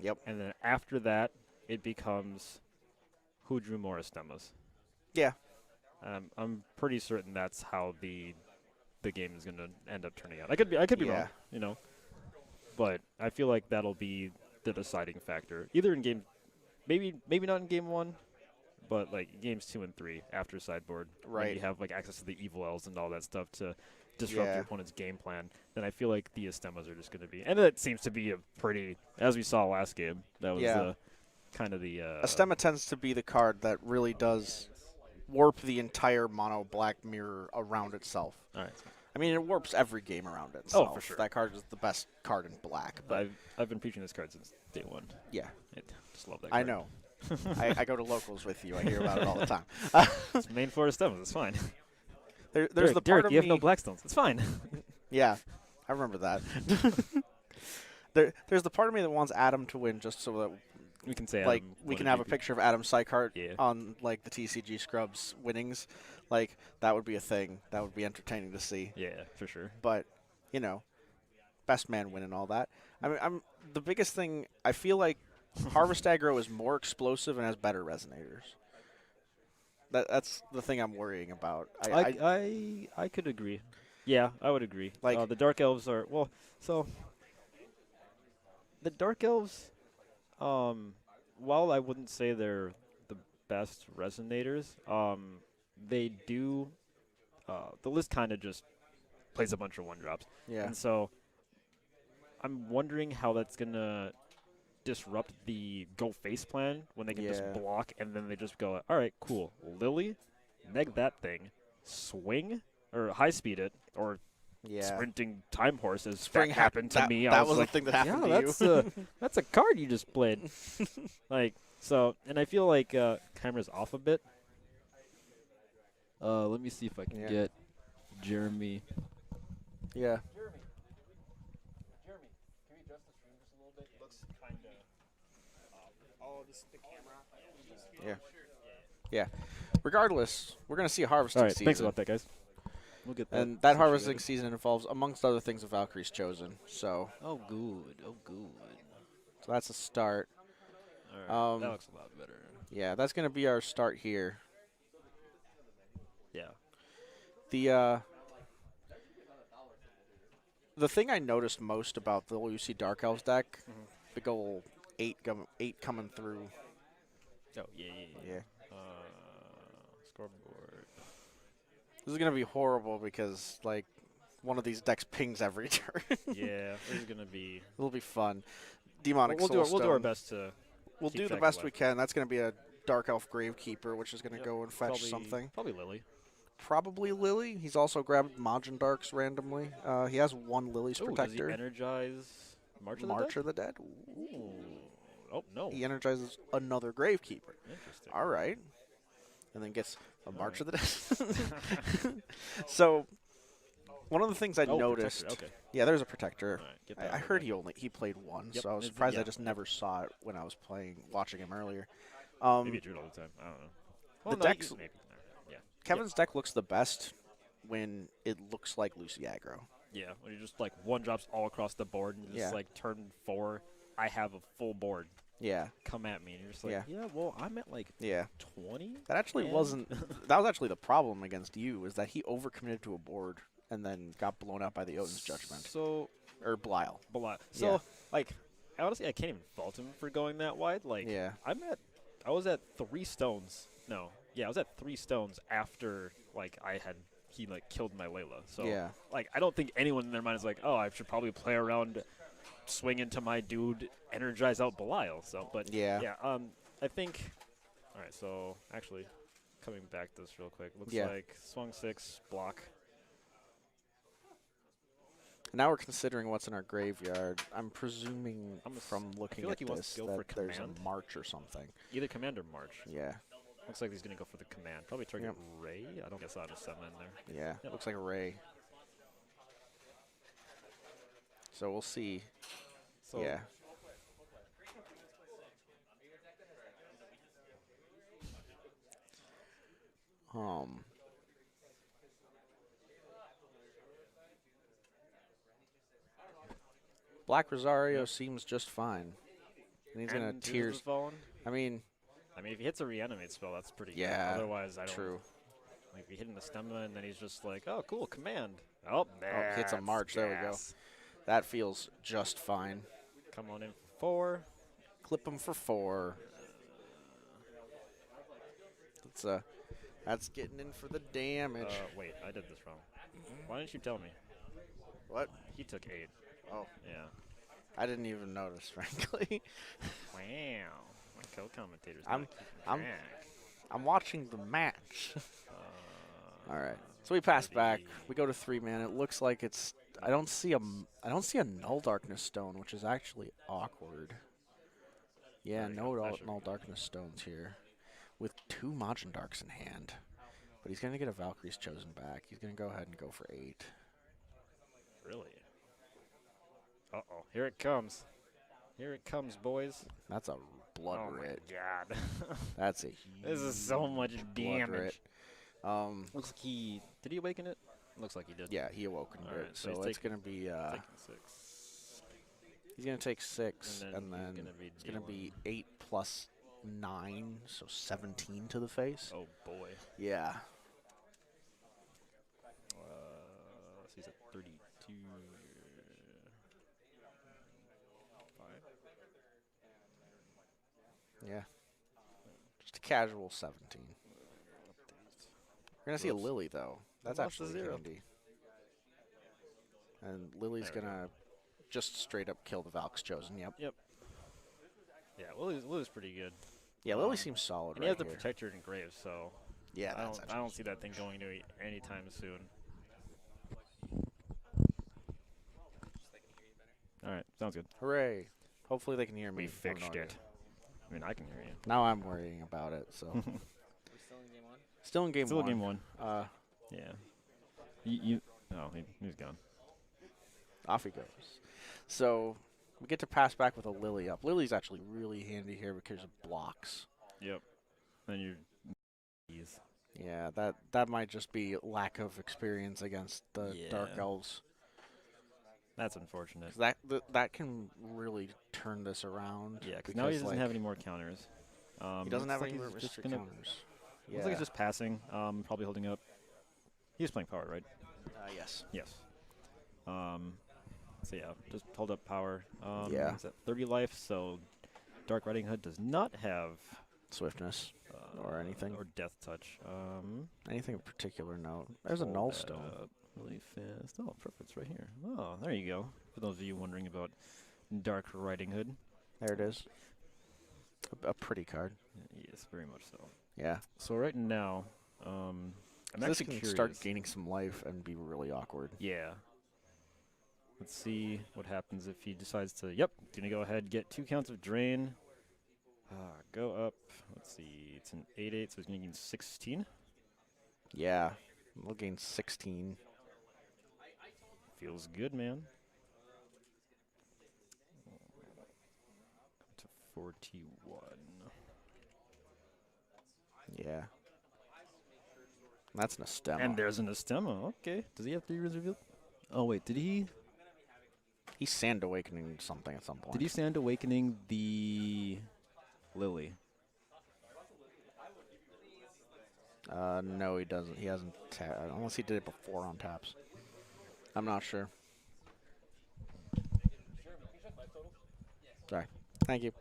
Yep. And then after that, it becomes who drew more Estemas. Yeah. I'm pretty certain that's how the game is going to end up turning out. I could be wrong, you know, but I feel like that'll be the deciding factor. Either in game, maybe not in game 1, but like games 2 and 3 after sideboard, Right. when you have like access to the evil elves and all that stuff to disrupt Yeah. your opponent's game plan. Then I feel like the Estemas are just going to be, and it seems to be a pretty, as we saw last game, that was kind of the. Estema tends to be the card that really does warp the entire mono black mirror around itself. All right. I mean, it warps every game around itself. Oh, for sure. That card is the best card in black. But I've been preaching this card since day 1. Yeah. I just love that card. I know. I go to locals with you. I hear about it all the time. It's main floor Estemas. It's fine. There's Derek, the part Derek, of you me. have no Blackstones. It's fine. Yeah, I remember that. There's the part of me that wants Adam to win just so that We can say like Adam we won can a have a GP. picture of Adam Sykart Yeah. on like the TCG Scrubs winnings. Like that would be a thing. That would be entertaining to see. Yeah, for sure. But you know, best man win and all that. I mean, I'm the biggest thing. I feel like Harvest Aggro is more explosive and has better resonators. That's the thing I'm worrying about. I could agree. Yeah, I would agree. Like- the Dark Elves are so the Dark Elves, while I wouldn't say they're the best resonators, they do. The list kind of just plays a bunch of 1-drops. Yeah. And so I'm wondering how that's gonna disrupt the go face plan when they can just Yeah. block and then they just go, all right, cool, Lily, neg that thing, swing or high speed it or Yeah. sprinting time horse as Spring that happened to that, me. That I was was the like, thing that happened yeah, to you. that's a card you just played. Like so, and I feel like camera's off a bit. Let me see if I can Yeah. get Jeremy. Yeah. Jeremy, can we adjust the stream just a little bit? It looks kind of. Oh, this the camera. Yeah. Yeah. Regardless, we're going to see a harvesting All right, season. thanks about that, guys. We'll get that. And that harvesting situated. season involves, amongst other things, a Valkyrie's Chosen. So Oh, good. Oh, good. that's a start. All right. That looks a lot better. Yeah, that's going to be our start here. Yeah. The thing I noticed most about the Lucy Dark Elves deck, big ol' 8 coming through. Oh, yeah. Yeah. Scoreboard. This is going to be horrible because, like, one of these decks pings every turn. Yeah, this is gonna be. It'll be fun. Demonic We'll do our Soulstone. best to. We'll keep do the track of best what- we can. That's going to be a Dark Elf Gravekeeper, which is going to Yep, go and fetch probably, something. Probably Lily. Probably Lily. He's also grabbed Majin Darks randomly. He has one Lily's Ooh, Protector. does he energize March of the March Dead? of the Dead. Ooh. Oh no. He energizes another Gravekeeper. Interesting. All right. And then gets a March right. of the Dead. So, one of the things I Oh, noticed. Protector, okay. Yeah, there's a Protector. All right, get that I out of heard the way. he played one, Yep, so I was it's- surprised I yeah. just never saw it when I was watching him earlier. Maybe it drew it all the time. I don't know. Well, The no, decks- maybe. Yeah. Kevin's deck looks the best when it looks like Lucy Aggro. Yeah, when you just like 1-drops all across the board and just Yeah. like turn 4, I have a full board. Yeah, Come at me, and you're just like, Yeah. yeah, well, I'm at like yeah. 20. That actually And- wasn't. That was actually the problem against you, is that he overcommitted to a board and then got blown out by the Odin's Judgment So, or Belial. so Yeah. like, honestly, I can't even fault him for going that wide. Like, Yeah. I was at 3 stones. No, yeah, I was at 3 stones after like he like killed my Layla. So Yeah. like, I don't think anyone in their mind is like, oh, I should probably play around, swing into my dude, energize out Belial. So, but Yeah. I think. All right, so actually, coming back to this real quick, looks Yeah. like swung 6 block. Now we're considering what's in our graveyard. I'm presuming from looking feel like at he wants this to go that for there's a command. March or something. Either command or march. Yeah. Looks like he's gonna go for the command. Probably target Yep. Ray. I don't guess I'll just summon in there. Yeah. Yep. Looks like a Ray. So we'll see. So Yeah. Black Rosario seems just fine. And he's going to And tears. fallen. I mean, if he hits a reanimate spell, that's pretty yeah, good. Otherwise, I don't. True. Like, if he hit an Stemma and then he's just like, oh, cool, command. Oh, hits a march. There we go. That feels just fine. Come on in for 4. Clip him for 4. That's getting in for the damage. Wait, I did this wrong. Why didn't you tell me? What? He took 8. Oh. Yeah. I didn't even notice, frankly. Wow. My co-commentator's I'm watching the match. All right. So we pass back. We go to 3-man. It looks like it's. I don't see a Null Darkness Stone, which is actually awkward. Yeah, no Null Darkness Stones here, with 2 Majin Darks in hand. But he's gonna get a Valkyrie's Chosen back. He's gonna go ahead and go for 8. Really? Uh-oh. Here it comes. Here it comes, boys. That's a blood writ. Oh, my God. That's a huge This is so much damage. Looks like he... Did he awaken it? Looks like he did. Yeah, he awokened it. Right, so it's going to be... taking 6. He's going to take 6, and then it's going to be 8 plus 9, so 17 to the face. Oh, boy. Yeah. So he's at 32... 5. Yeah. Just a casual 17. We're going to see a Lily, though. That's actually handy. And Lily's going to just straight up kill the Valk's Chosen. Yep. Yeah, Lily's pretty good. Yeah, Lily seems solid and right he has the here. Protector in Graves, so yeah, I don't see that thing going to anytime soon. All right, sounds good. Hooray. Hopefully they can hear me. We fixed it. I mean, I can hear you. Now I'm worrying about it, so. We're still in game 1? Still in game 1. Still in game 1. Yeah. No, he's gone. Off he goes. So we get to pass back with a Lily up. Lily's actually really handy here because of blocks. Yep. Then you. Yeah, that might just be lack of experience against the Dark Elves. That's unfortunate. That can really turn this around. Yeah, because now he doesn't have any more counters. He doesn't have any restricted restrict counters. Yeah. Looks like he's just passing. Probably holding up. He's playing power, right? Yes. Yes. So yeah, just hold up power. Yeah. It's at 30 life, so Dark Riding Hood does not have swiftness or anything. Or death touch. Anything of particular note. There's a Null Stone. Really fast. Oh, perfect. It's right here. Oh, there you go. For those of you wondering about Dark Riding Hood. There it is. A pretty card. Yes, very much so. Yeah. So right now, I'm this actually can curious. start gaining some life and be really awkward. Yeah. Let's see what happens if he decides to. Yep, gonna go ahead, get 2 counts of drain. Go up. Let's see. It's an 8/8, so he's gonna gain 16. Yeah, we'll gain 16. Feels good, man. To 41. Yeah. That's an Astema. And there's an Astema. Okay. Does he have 3 runes revealed? Oh wait, did he? He's Sand Awakening something at some point. Did he Sand Awakening the Lily? No, he doesn't. He hasn't. Unless he did it before on taps. I'm not sure. Sorry. Thank you.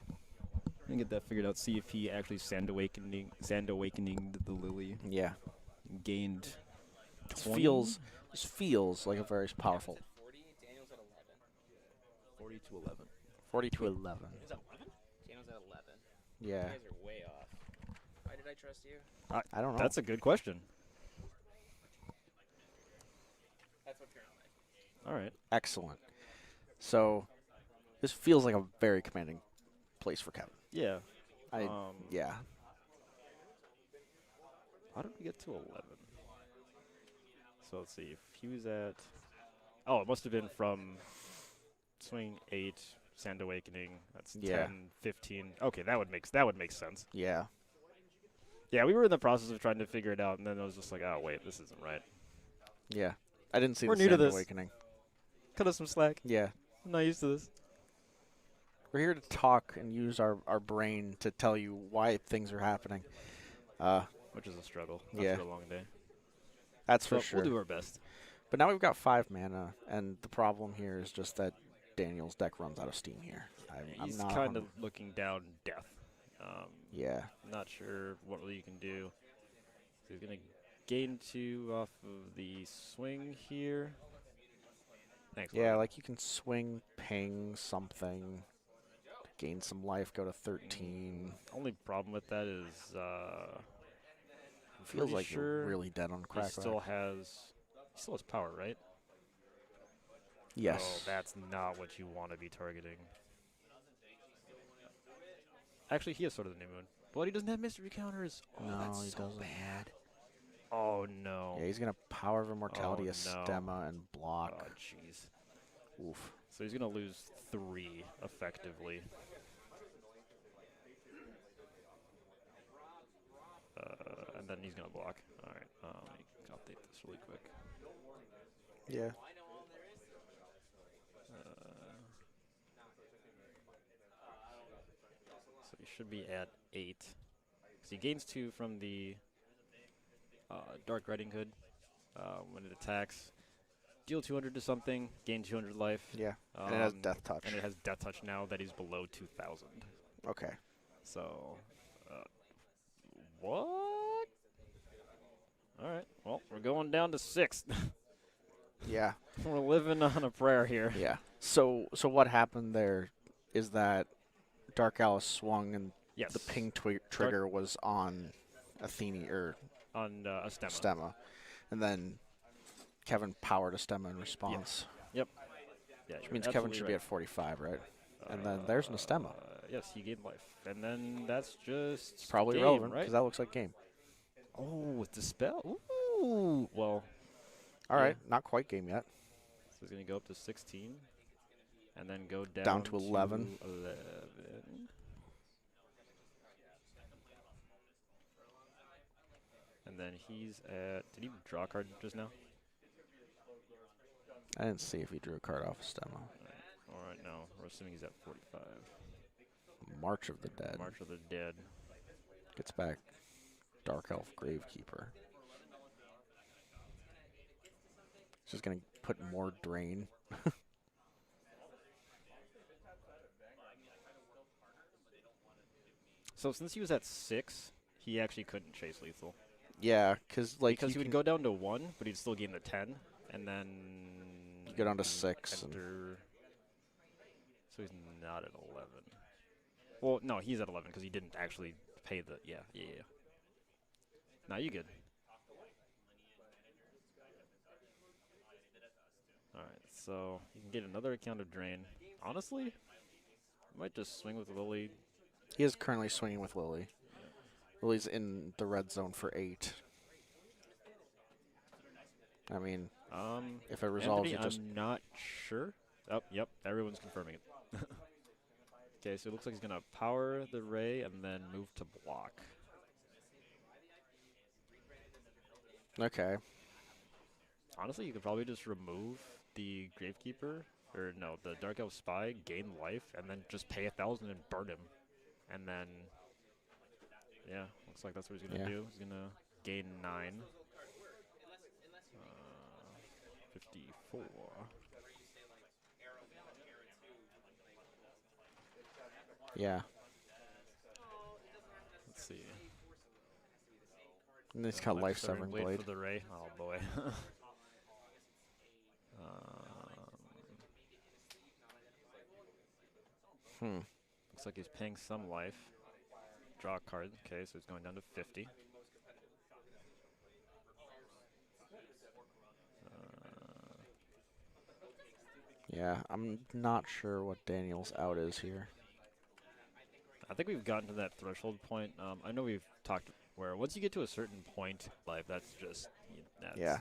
I'm gonna get that figured out. See if he actually Sand Awakening the Lily. Yeah. Gained. This feels like a very powerful. 40 to 11. 40 to 11. Is that 11? Daniel's at 11. Yeah. You guys are way off. Why did I trust you? I don't know. That's a good question. That's what you're not like. All right. Excellent. So, this feels like a very commanding place for Kevin. Yeah. Yeah. How did we get to 11? So let's see. If he was at... Oh, it must have been from swing 8, Sand Awakening. That's 10, 15. Okay, that would make sense. Yeah. Yeah, we were in the process of trying to figure it out, and then I was just like, oh, wait, this isn't right. Yeah. I didn't see We're the new to Sand this. Awakening. Cut us some slack. Yeah. I'm not used to this. We're here to talk and use our brain to tell you why things are happening. Which is a struggle Yeah. after a long day. That's So for sure. we'll do our best. But now we've got 5 mana, and the problem here is just that Daniel's deck runs out of steam here. I'm He's not kind of looking down death. Yeah. Not sure what really you can do. So he's going to gain 2 off of the swing here. Thanks, Yeah, Logan. like you can swing, ping something, gain some life, go to 13. Only problem with that is Feels like sure you're really dead on he crack. still has power, right? Yes. Oh, that's not what you want to be targeting. Actually, he has Sword of the New Moon. But he doesn't have mystery counters. Oh, No, that's he so doesn't. bad. Oh, no. Yeah, he's going to Power of Immortality, Oh, a Stemma, and block. Oh, jeez. Oof. So he's going to lose 3, effectively. And then he's going to block. All right. Let me update this really quick. Yeah. So he should be at 8. So he gains 2 from the Dark Riding Hood when it attacks. Deal 200 to something, gain 200 life. Yeah. And it has Death Touch. And it has Death Touch now that he's below 2,000. Okay. So, what? All right. Well, we're going down to 6. Yeah. We're living on a prayer here. Yeah. So what happened there is that Dark Alice swung and Yes. the ping trigger was on Athene or on a Stemma. Stemma. And then Kevin powered a Stemma in response. Yep. Yeah, Which means Kevin should be at 45, right? And then there's an Stemma. Yes, he gained life. And then that's just It's probably game, relevant right? because that looks like game. Oh, it's a spell. Ooh. Well. All right, not quite game yet. So he's going to go up to 16 and then go Down to 11. And then he's at, did he draw a card just now? I didn't see if he drew a card off of Stemma. All right, no. We're assuming he's at 45. March of the Dead. March of the Dead. Gets back Dark Elf Gravekeeper. Just going to put more drain. So since he was at 6, he actually couldn't chase lethal. Yeah, because Because he would go down to 1, but he'd still gain the 10, and then you go down to 6. Enter. So he's not at 11. Well, no, he's at 11 because he didn't actually pay the. Yeah. Now you good. All right, so you can get another account of drain. Honestly, I might just swing with Lily. He is currently swinging with Lily. Lily's in the red zone for 8. I mean, if it resolves, Anthony, it just... I'm not sure. Oh, yep, everyone's confirming it. Okay, so it looks like he's going to power the ray and then move to block. Okay. Honestly, you could probably just remove the Gravekeeper, or no, the Dark Elf Spy, gain life, and then just pay 1,000 and burn him. And then, yeah, looks like that's what he's going to do. He's going to gain 9. 54. Yeah. Let's see. And he's got Life-Severing Blade. For the ray. Oh, boy. Looks like he's paying some life. Draw a card. Okay, so he's going down to 50. Yeah, I'm not sure what Daniel's out is here. I think we've gotten to that threshold point. I know we've talked where once you get to a certain point in life, that's just, yeah.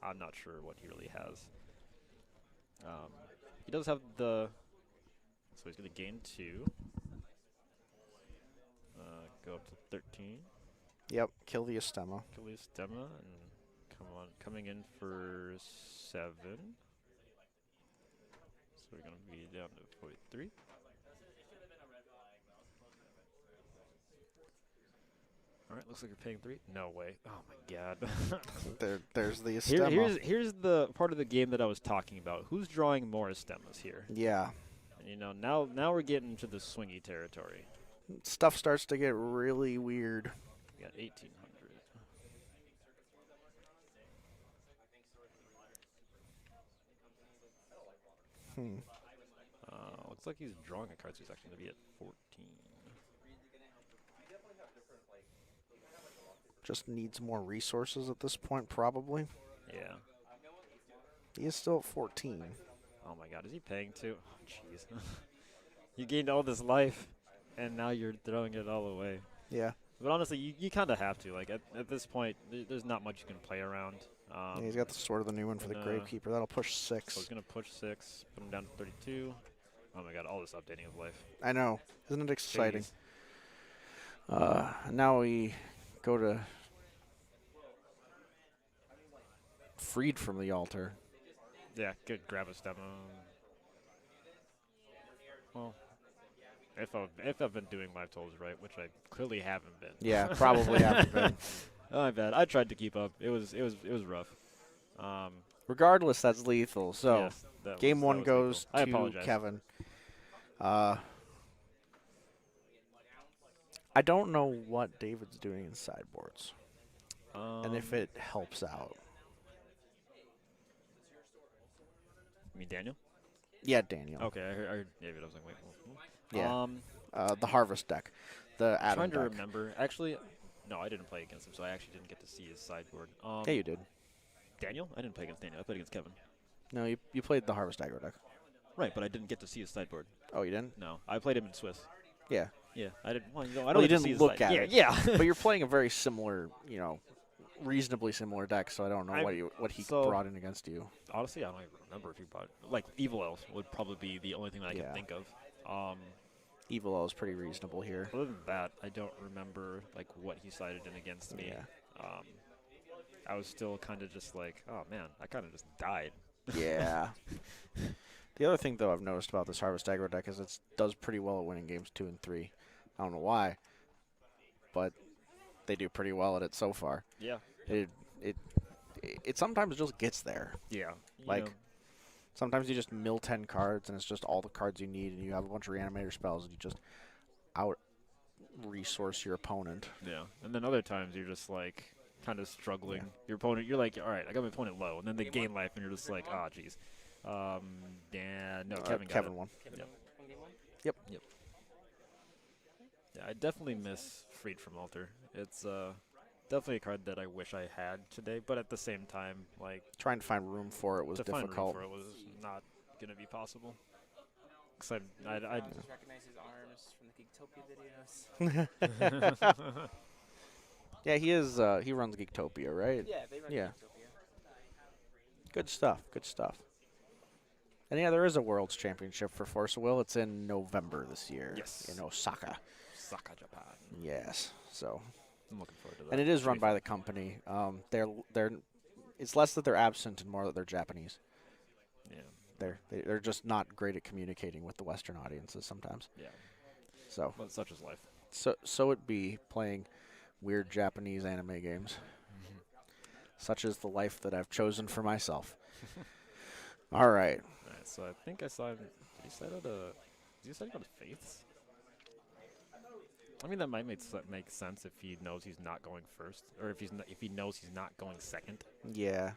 I'm not sure what he really has. He does have the, so he's going to gain 2. Go up to 13. Yep, kill the Astema. Kill the Stemma and coming in for 7. So we're going to be down to 43. All right, looks like you're paying 3. No way. Oh my God. There's the Estema. Here's the part of the game that I was talking about. Who's drawing more Estemas here? Yeah. And, you know, now we're getting into the swingy territory. Stuff starts to get really weird. We got 1,800. Looks like he's drawing a card, so he's actually going to be at 14. Just needs more resources at this point, probably. Yeah. He is still at 14. Oh my God, is he paying too? Oh, jeez. You gained all this life, and now you're throwing it all away. Yeah. But honestly, you kind of have to. Like, at this point, there's not much you can play around. Yeah, he's got the Sword of the New One for the Gravekeeper. That'll push 6. So he's going to push 6, put him down to 32. Oh my God, all this updating of life. I know. Isn't it exciting? Jeez. Now we go to freed from the altar. Yeah, good. Grab a stem. Well, if I've been doing my tolls right, which I clearly haven't been. Yeah, probably haven't been. Oh, my bad. I tried to keep up. It was rough. Regardless, that's lethal. So yes, game 1 goes I to apologize. Kevin. I don't know what David's doing in sideboards, and if it helps out. You mean Daniel? Yeah, Daniel. Okay, I heard David. I was like, wait. Yeah. The Harvest deck. The I'm Adam trying to deck. remember. Actually, no, I didn't play against him, so I actually didn't get to see his sideboard. Yeah, you did. Daniel? I didn't play against Daniel. I played against Kevin. No, you played the Harvest Aggro deck. Right, but I didn't get to see his sideboard. Oh, you didn't? No, I played him in Swiss. Yeah. Yeah, I didn't. Well, you know, I Well, don't you get to see didn't his look side- at it. Yeah. But you're playing a very similar, reasonably similar deck, so I don't know what he brought in against you. Honestly, I don't even remember if he brought like Evil Elves would probably be the only thing that I can think of. Evil L is pretty reasonable here. Other than that, I don't remember like what he sided in against me. Yeah. I was still kind of just like, oh man, I kind of just died. Yeah. The other thing, though, I've noticed about this Harvest Aggro deck is it does pretty well at winning games 2 and 3. I don't know why, but they do pretty well at it so far. Yeah. It sometimes just gets there. Yeah. Sometimes you just mill 10 cards, and it's just all the cards you need, and you have a bunch of reanimator spells, and you just out-resource your opponent. Yeah. And then other times you're just like kind of struggling. Yeah. Your opponent, you're like, all right, I got my opponent low, and then they gain life, and you're just like, oh, jeez. No, Kevin got Kevin it. won. Yep. Yeah, I definitely miss Freed from Altar. It's definitely a card that I wish I had today, but at the same time, like trying to find room for it was difficult. Find room for it was not gonna be possible. Cause I just recognize his arms from the Geektopia videos. Yeah, he is. He runs Geektopia, right? Yeah, they run Geektopia. Good stuff. Good stuff. And yeah, there is a World's Championship for Force of Will. It's in November this year. Yes. In Osaka. Osaka, Japan. Yes. So. I'm looking forward to that. And it is run by the company. It's less that they're absent and more that they're Japanese. Yeah. They're just not great at communicating with the Western audiences sometimes. Yeah. So. But such is life. So it be playing weird Japanese anime games. Such is the life that I've chosen for myself. All right. So I think I saw him. Did he set out Faiths? I mean, that might make sense if he knows he's not going first, or if he knows he's not going second. Yeah,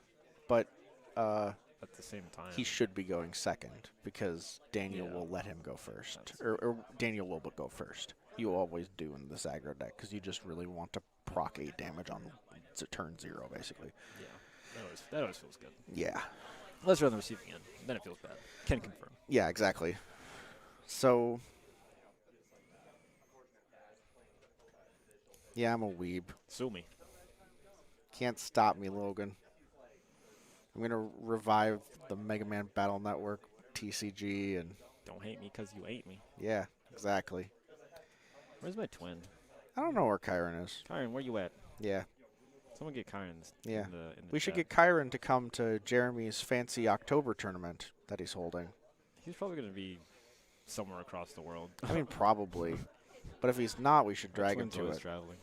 but at the same time, he should be going second because Daniel will let him go first, or Daniel will go first. You always do in this aggro deck because you just really want to proc 8 damage on turn 0, basically. Yeah, that always feels good. Yeah. Unless you're on the receiving end, then it feels bad. Can confirm. Yeah, exactly. So, yeah, I'm a weeb. Sue me. Can't stop me, Logan. I'm going to revive the Mega Man Battle Network, TCG, and... Don't hate me because you ate me. Yeah, exactly. Where's my twin? I don't know where Kyron is. Kyron, where you at? Yeah. Someone get Kyron in the We should chat. get Kyron to come to Jeremy's fancy October tournament that he's holding. He's probably going to be somewhere across the world. I mean, probably. But if he's not, we should drag him to it. Traveling.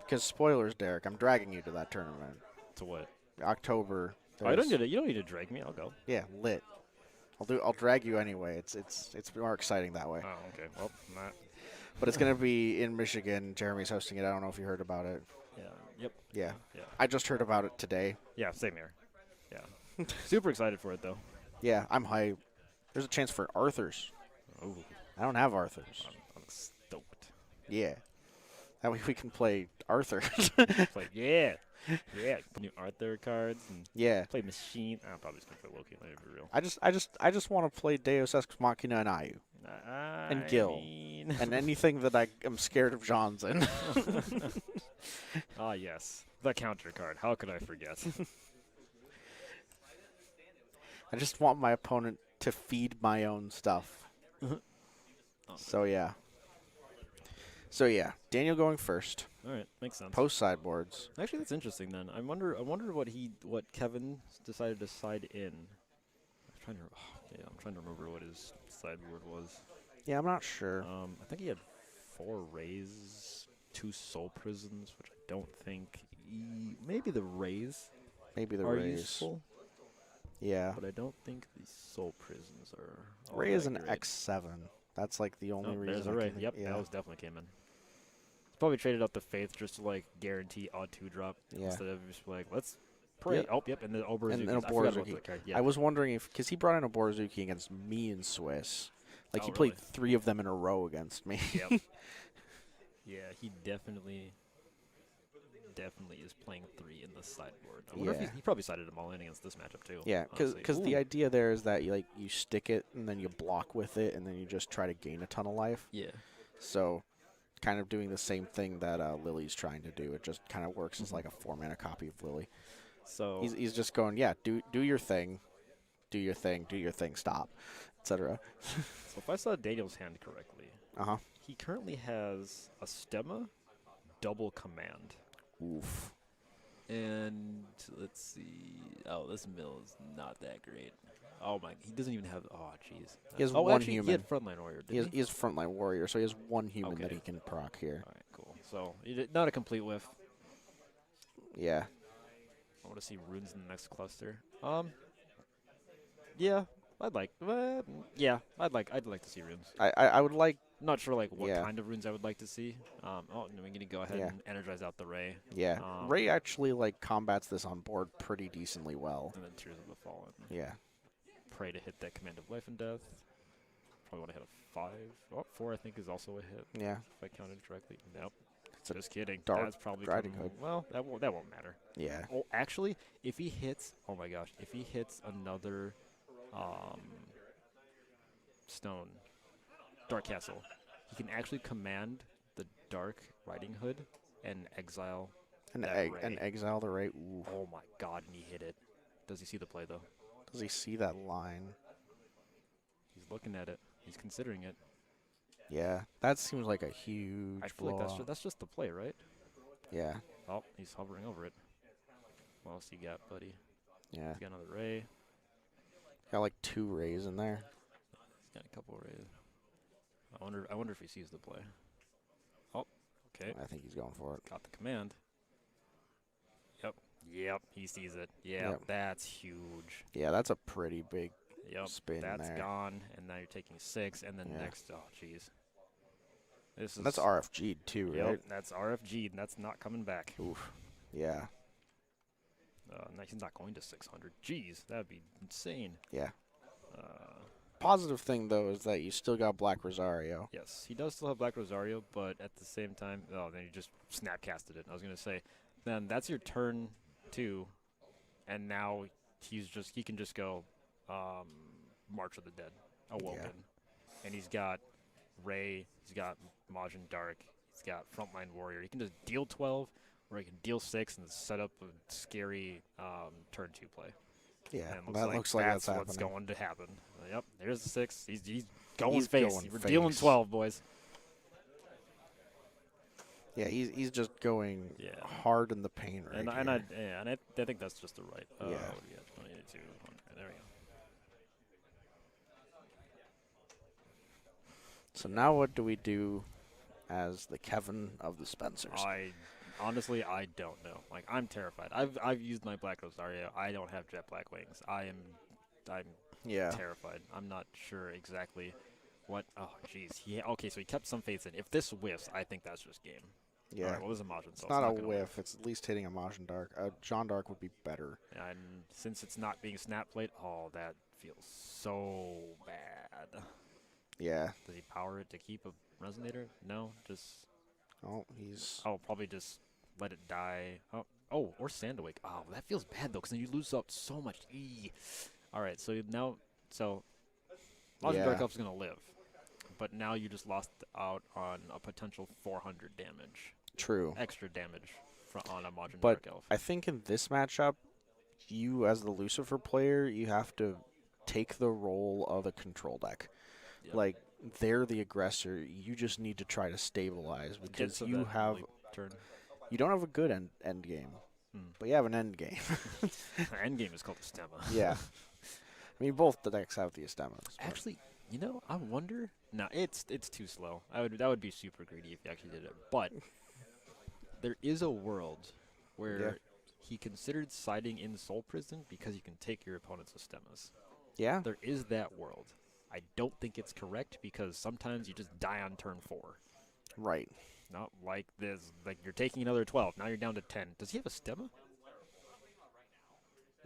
Because spoilers, Derek, I'm dragging you to that tournament. To what? October. Oh, you there's- don't need to drag me. I'll go. Yeah, lit. I'll drag you anyway. It's more exciting that way. Oh, okay. Well, not. But it's gonna be in Michigan. Jeremy's hosting it. I don't know if you heard about it. Yeah. Yep. Yeah. Yeah. I just heard about it today. Yeah. Same here. Yeah. Super excited for it though. Yeah, I'm hyped. There's a chance for Arthurs. Oh, I don't have Arthurs. I'm stoked. Yeah. That way we can play Arthur. It's like yeah. New Arthur cards and Yeah. play machine. I'm probably just gonna play Loki later for real. I just want to play Deus Ex Machina and Ayu. And Gil. Mean. And anything that I am scared of John's in. Ah, yes. The counter card. How could I forget? I just want my opponent to feed my own stuff. So yeah. Daniel going first. All right, makes sense. Post sideboards. Actually, that's interesting. Then I wonder what Kevin decided to side in. I'm trying to remember what his sideboard was. Yeah, I'm not sure. I think he had 4 Rays, 2 Soul Prisons, which I don't think. Maybe the Rays Maybe the are Rays. useful, Yeah. but I don't think the Soul Prisons are. all Ray is that an great. X7. That's like the only Oh, reason. there's a I Ray. can- Yep, Yeah. that was definitely came in. Probably traded up the Faith just to like guarantee a 2-drop Yeah. instead of just like let's pray. Yep. Oh, yep, and the Oberzuki. And I forgot about Oborzuki. that card. Yeah. I was wondering if, because he brought in a Borzuki against me in Swiss. Like, Oh, he played really? 3 of them in a row against me. Yep. Yeah, he definitely is playing 3 in the sideboard. I wonder if Yeah. he probably sided them all in against this matchup too. Yeah, honestly. because the Ooh. idea there is that you stick it and then you block with it and then you just try to gain a ton of life. Yeah. So, kind of doing the same thing that Lily's trying to do. It just kind of works as like a 4-mana copy of Lily. So He's just going, yeah, do your thing, do your thing, stop, etc. so if I saw Daniel's hand correctly, Uh-huh. he currently has a Stemma, double command. Oof. And let's see. Oh, this mill is not that great. Oh my, he doesn't even have. Oh, jeez. He has oh, one actually, human. He had frontline warrior. He has, Didn't he has frontline warrior, so he has 1 human that Okay. he can proc here. All right, cool. So not a complete whiff. Yeah. I want to see runes in the next cluster. Yeah, I'd like to see runes. I would like, Not sure like what Yeah. kind of runes I would like to see. And we're gonna go ahead Yeah. and energize out the Ray yeah. Um, Ray actually like combats this on board pretty decently well. and then Tears of the Fallen. Yeah. Pray to hit that command of life and death. Probably want to hit a 5. Oh, 4 I think is also a hit Yeah. if I counted correctly. Nope. It's a Just kidding. dark That's probably Riding coming- Hood. Well, that won't matter. Yeah. Oh, actually, if he hits, oh my gosh, if he hits another stone, Dark Castle, he can actually command the Dark Riding Hood and exile. And That Ray. exile the Ray. Ooh. Oh my god, and he hit it. Does he see the play though? Does he see that line? He's looking at it. He's considering it. Yeah. That seems like a huge I feel like blow. that's just the play, right? Yeah. Oh, he's hovering over it. What else you got, buddy? Yeah. He's got another Ray. Got like 2 Rays in there. He's got a couple Rays. I wonder if he sees the play. Oh, okay. I think he's going for it. Got the command. Yep, he sees it. Yeah, Yep. that's huge. Yeah, that's a pretty big Yep, spin that's there. gone, and now you're taking 6, and then Yeah. next, oh, jeez. This is That's RFG'd too, Yep, right? that's RFG, and that's not coming back. Oof. Yeah. No, he's not going to 600. Jeez, that'd be insane. Yeah. Uh, Positive thing though is that you still got Black Rosario. yes, he does still have Black Rosario, but at the same time, oh, then he just snapcasted it. I was going to say, then that's your turn 2, and now he can just go March of the Dead, Awoken. And he's got Ray, he's got Majin Dark, he's got Frontline Warrior. He can just deal 12, or he can deal 6 and set up a scary turn 2 play. Yeah, And that looks like that's what's happening. going to happen. Yep, there's the 6. He's going He's face. going We're dealing face. 12, boys. Yeah, he's just going Yeah. hard in the paint right And here. I think that's just the right. Yeah. What do we got? 22. There we go. So now what do we do as the Kevin of the Spencers? I Honestly, I don't know. Like, I'm terrified. I've used my Black Rosario. I don't have Jet Black Wings. I'm Yeah. terrified. I'm not sure exactly what. Oh, jeez. Yeah. Okay, so he kept some faith in. If this whiffs, I think that's just game. Yeah. All right, well, this is a Majin, It's so not a gonna whiff. It's at least hitting a Majin Dark. Jean Dark would be better. And since it's not being snap played, oh, that feels so bad. Yeah. Does he power it to keep a resonator? No, just. Oh, he's. Oh, probably just let it die. Oh, or Sandawake. Oh, that feels bad though, because then you lose out so much. All right, so now, Majin Yeah. Dark Elf's gonna live, but now you just lost out on a potential 400 damage, True. extra damage on a Majin But Dark Elf. I think in this matchup, you as the Lucifer player, you have to take the role of a control deck. Yep. Like, they're the aggressor. You just need to try to stabilize Get because to you that have. early turn. You don't have a good end game, but you have an end game. End game is called the Stemma. Yeah. I mean, both the decks have the Estemas. Actually, I wonder. No, it's too slow. That would be super greedy if he actually did it. But there is a world where he considered siding in Soul Prison because you can take your opponent's Estemas. Yeah. There is that world. I don't think it's correct because sometimes you just die on turn 4. Right. Not like this. Like you're taking another 12. Now you're down to 10. Does he have a Stemma?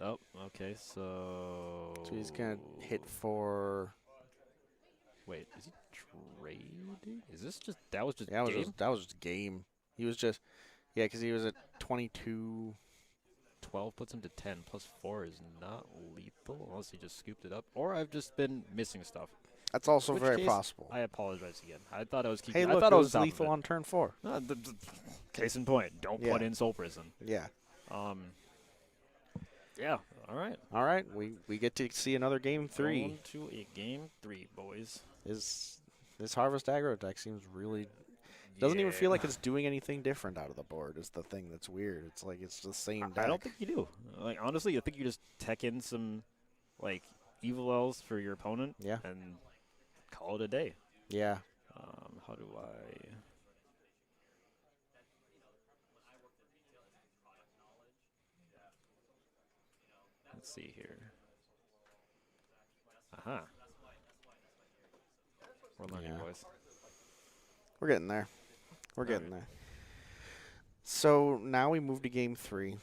Oh, okay. So he's gonna hit for. Wait, is he trading? Is this just that was just Yeah, game? that was just game. He was just. Yeah, because he was at 22. 12 puts him to 10. Plus 4 is not lethal unless he just scooped it up. Or I've just been missing stuff. That's also Which very case, possible. I apologize again. I thought I was keeping. Hey, I look, thought it I was was lethal on turn 4. Case in point. Don't put in Soul Prison. Yeah. Yeah. All right. All right. We get to see another game 3. On to a game 3, boys. This Harvest Aggro deck seems really. Doesn't even feel like it's doing anything different out of the board. Is the thing that's weird. It's like it's the same deck. I don't think you do. Like honestly, I think you just tech in some like evil elves for your opponent. Yeah. And call it a day. Yeah. How do I? Let's see here. Aha. We're learning, Yeah. boys. We're getting there. We're All getting right. there. So now we move to game 3.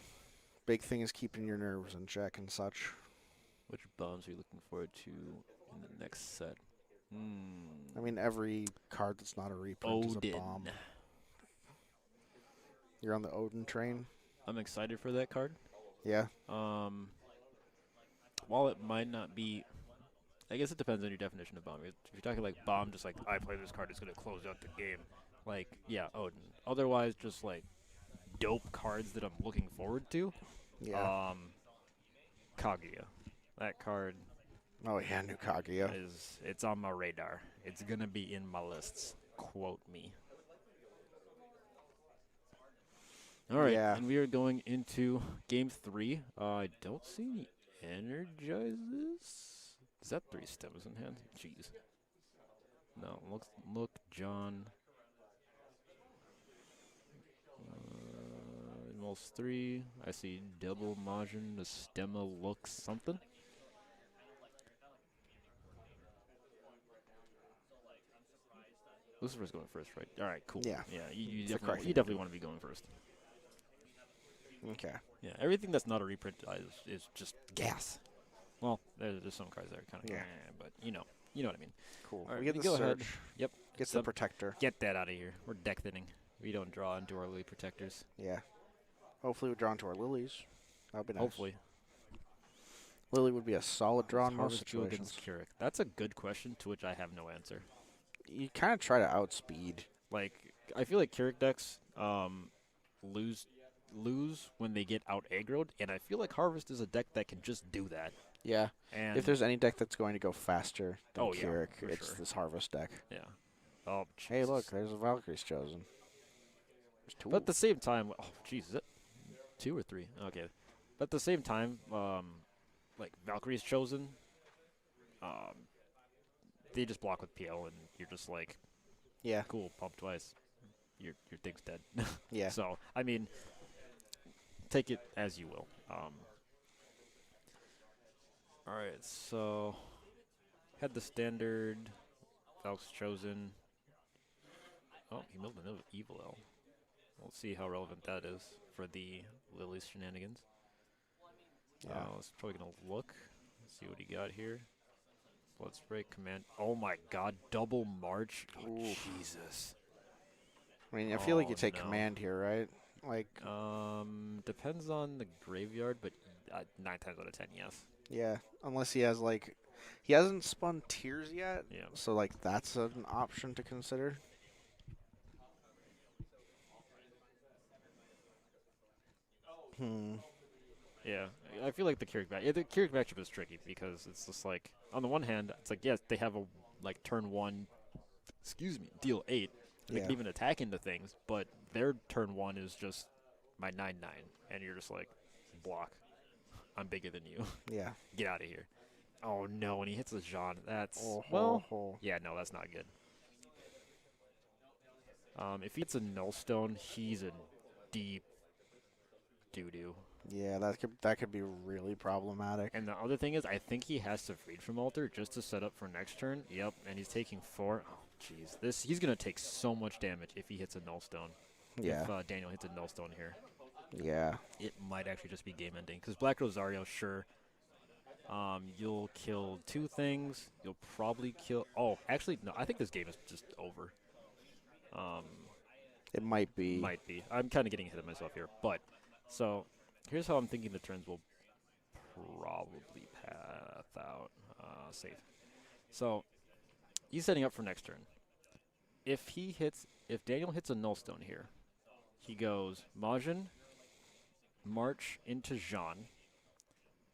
Big thing is keeping your nerves in check and such. Which bombs are you looking forward to in the next set? I mean, every card that's not a reprint is a Odin. bomb. You're on the Odin train? I'm excited for that card. Yeah. While it might not be, I guess it depends on your definition of bomb. If you're talking like bomb, just like I play this card, it's gonna close out the game. Like yeah, Odin. Otherwise, just like dope cards that I'm looking forward to. Yeah. Kaguya. That card Oh, yeah, new Kaguya. it's on my radar. It's gonna be in my lists. Quote me. All right, Yeah. and we are going into game 3. I don't see any energizes. Is that 3 stems in hand? Jeez. No, look, John. Almost 3. I see double Majin. The stemma looks something. Lucifer's going first, right? All right, cool. Yeah. Yeah, you It's the definitely, correct you thing to definitely want to be going first. Okay. Yeah, everything that's not a reprint is just gas. Well, there's some cards that are kind of but you know what I mean. Cool. All right, we get you the go ahead. Surge. Yep. Gets the Protector. Get that out of here. We're deck thinning. We don't draw into our Lily Protectors. Yeah. Hopefully we draw into our Lilies. That would be nice. Hopefully. Lily would be a solid draw in most Harvest Jewel situations. against Keurig. That's a good question to which I have no answer. You kind of try to outspeed. Like, I feel like Keurig decks lose when they get out aggroed, and I feel like Harvest is a deck that can just do that. Yeah. And If there's any deck that's going to go faster than Oh, yeah, Keurig, for it's sure. this Harvest deck. yeah. Oh, Hey, look, Jesus. there's a Valkyrie's chosen. There's 2. But at the same time, oh, jeez, is it 2 or 3? Okay. But at the same time, like Valkyrie's chosen, they just block with PL, and you're just like, Yeah. cool, pump twice. your thing's dead. Yeah. So I mean, take it as you will. All right, so had the standard. Valk's chosen. Oh, he milled an evil L. We'll see how relevant that is for the Lily's shenanigans. Yeah. It's probably gonna look. Let's see what he got here. Blood spray command. Oh my God! Double march. Oh, Oof. Jesus. I mean, I feel like you Oh, take no. command here, right? Like, Depends on the graveyard, but 9 times out of 10, yes. yeah, unless he has like, he hasn't spun Tears yet, Yeah. so like that's an option to consider. Yeah, I feel like the Keurig matchup is tricky because it's just like on the one hand, it's like yes, they have a like turn 1, deal 8. They Yeah. can even attack into things, but their turn 1 is just my 9/9, and you're just like block. I'm bigger than you. Yeah. Get out of here. Oh no, when he hits a Jean, that's Oh, well. oh. Yeah, no, that's not good. If he hits a Nullstone, he's in deep doo-doo. Yeah, that could be really problematic. And the other thing is, I think he has to Freed from Altar just to set up for next turn. Yep, and he's taking 4. Oh, jeez. He's going to take so much damage if he hits a Nullstone. Yeah. If Daniel hits a Nullstone here. Yeah. It might actually just be game-ending. Because Black Rosario, sure. You'll kill 2 things. You'll probably kill... Oh, actually, no. I think this game is just over. It might be. Might be. I'm kind of getting ahead of myself here. But, so, here's how I'm thinking the turns will probably path out. Safe. So, he's setting up for next turn. If Daniel hits a Nullstone here, he goes Majin, March into Jean,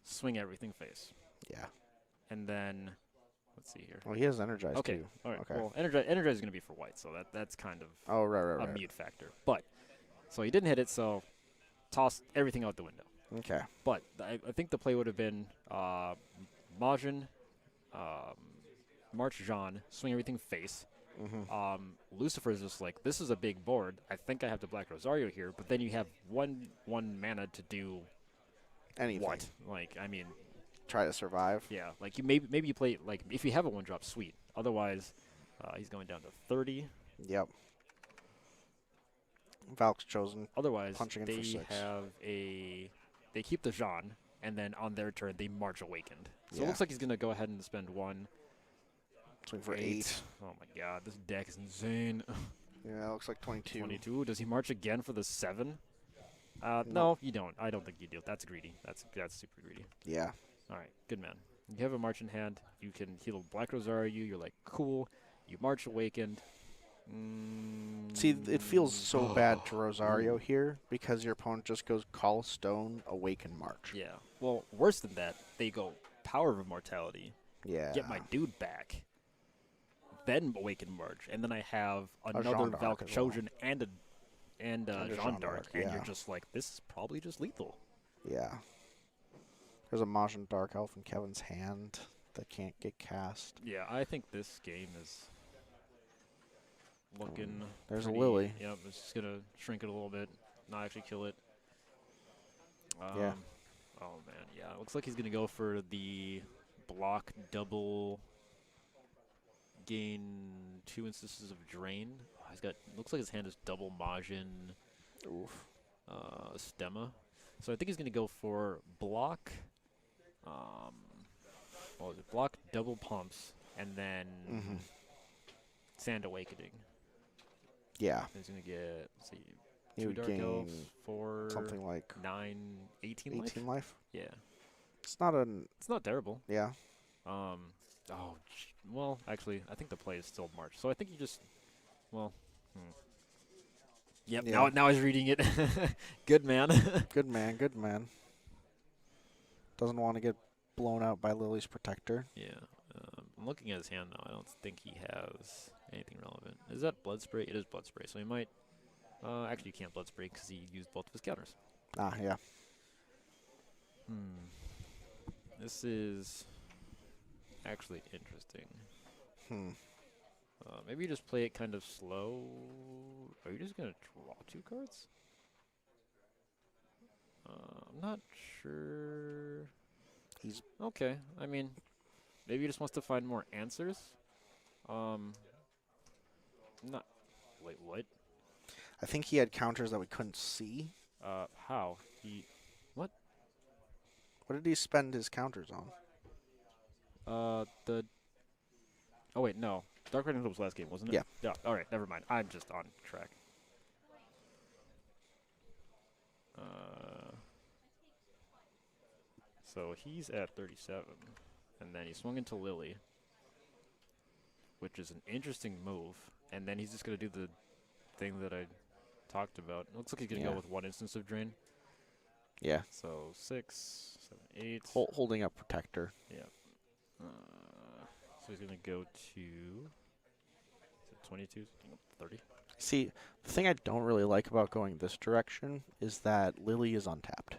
swing everything face. Yeah. And then, let's see here. Well, he has Energize Okay, too. all right. Okay. Well, Energize is going to be for white, so that's kind of Oh, right, a right. mute factor. But, so he didn't hit it, so toss everything out the window. Okay. But I think the play would have been Majin, March Jean, swing everything face. Lucifer is just like, this is a big board. I think I have the Black Rosario here, but then you have one mana to do Anything. what? Like, I mean, Try to survive. yeah. Like you maybe you play like if you have a 1-drop, sweet. Otherwise, he's going down to 30. Yep. Valk's chosen. Otherwise, Punching in for they 6. they keep the Jean, and then on their turn they March Awakened. So Yeah. it looks like he's gonna go ahead and spend 1. Swing for 8. Oh my God, this deck is insane. Yeah, it looks like 22. 22. Does he march again for the 7? No. No, you don't. I don't think you do. That's greedy. That's super greedy. Yeah. All right, good man. You have a march in hand. You can heal Black Rosario. You're like, cool. You March Awakened. See, it feels so bad to Rosario here because your opponent just goes Call Stone, Awaken March. Yeah. Well, worse than that, they go Power of Immortality. Yeah. Get my dude back. Then Awaken March, and then I have Jean another d'Arc Valk as well. Chosen and a And a Jean Jean d'Arc, d'Arc, and yeah. you're just like, this is probably just lethal. Yeah. There's a Majin Dark Elf in Kevin's hand that can't get cast. Yeah, I think this game is looking. There's a pretty- Lily. Yep, it's just gonna shrink it a little bit, not actually kill it. Yeah. Oh man, yeah. It looks like he's gonna go for the block double. Gain 2 instances of drain. He's got. Looks like his hand is double Majin. Oof. Stemma. So I think he's gonna go for block. What was it? Block double pumps and then Sand Awakening. Yeah. He's gonna get, let's see, He 2 would Dark Elves, gain 4, something like 9, 18 life? 18 life. Yeah. It's not an. It's not terrible. Yeah. Well, actually, I think the play is still March. So I think you just, well, Yep, Yeah. now he's reading it. Good man. Good man. Good man. Doesn't want to get blown out by Lily's protector. Yeah. I'm looking at his hand, though. I don't think he has anything relevant. Is that Blood Spray? It is Blood Spray, so he might... actually, you can't Blood Spray because he used both of his counters. Ah, yeah. This is actually interesting. Maybe you just play it kind of slow. Are you just gonna draw 2 cards? I'm not sure. He's Okay. I mean, maybe he just wants to find more answers. Not. Wait, what? I think he had counters that we couldn't see. How? He. What? What did he spend his counters on? The. Oh wait, no. Dark Red was last game, wasn't it? Yeah. Yeah. All right, never mind. I'm just on track. So he's at 37, and then he swung into Lily, which is an interesting move. And then he's just gonna do the thing that I talked about. It looks like he's gonna go with 1 instance of drain. Yeah. So 6, 7, 8. Holding up Protector. Yeah. So he's going to go to is it 22, 30. See, the thing I don't really like about going this direction is that Lily is untapped.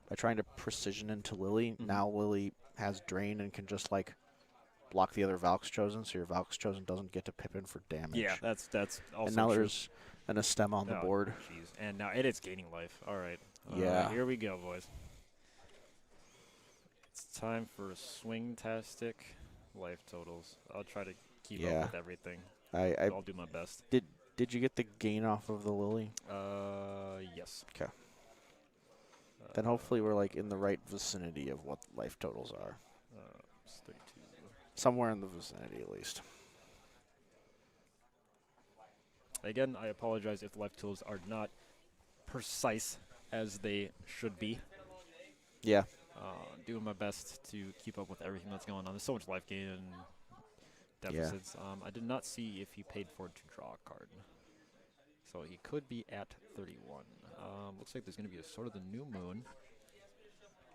By trying to precision into Lily, now Lily has Drain and can just, like, block the other Valk's Chosen, so your Valk's Chosen doesn't get to Pippin for damage. Yeah, that's also and now true. there's an Estem on the board. Jeez. And now it is gaining life. All right. Yeah. Here we go, boys. It's time for swing-tastic life totals. I'll try to keep up with everything. I'll do my best. Did you get the gain off of the Lily? Yes. Okay. Then hopefully we're like in the right vicinity of what life totals are. It's 32. Somewhere in the vicinity at least. Again, I apologize if life totals are not precise as they should be. Yeah. Doing my best to keep up with everything that's going on. There's so much life gain and deficits. I did not see if he paid for it to draw a card. So he could be at 31. Looks like there's going to be a sort of the new moon.